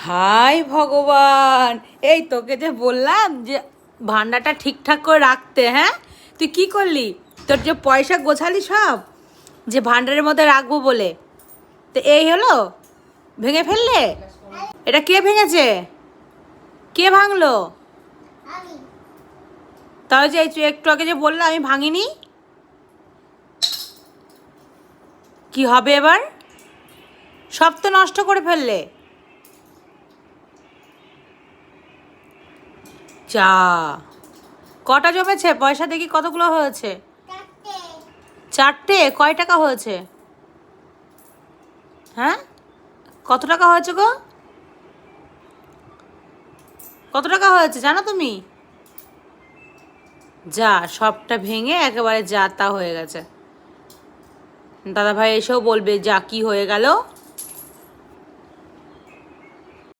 High ভগবান, এই তোকে যে বললাম যে ভান্ডারটা ঠিকঠাক করে রাখতে। হ্যাঁ, তুই কি করলি? তোর যে পয়সা গোছালি সব, যে ভান্ডারের মধ্যে রাখবো বলে, তো এই হলো, ভেঙে ফেললে। এটা কে ভেঙেছে? কে ভাঙলো? তাহলে যে একটু আগে যে বললাম আমি ভাঙিনি, কি হবে এবার? সব তো নষ্ট করে ফেললে। যা, কটা জমেছে পয়সা দেখি, কতগুলো হয়েছে? চারটে। কয় টাকা হয়েছে? হ্যাঁ, কত টাকা হয়েছে গো? কত টাকা হয়েছে জানো তুমি? যা, সবটা ভেঙে একেবারে যা তা হয়ে গেছে। দাদা ভাই এসেও বলবে যা কি হয়ে গেল।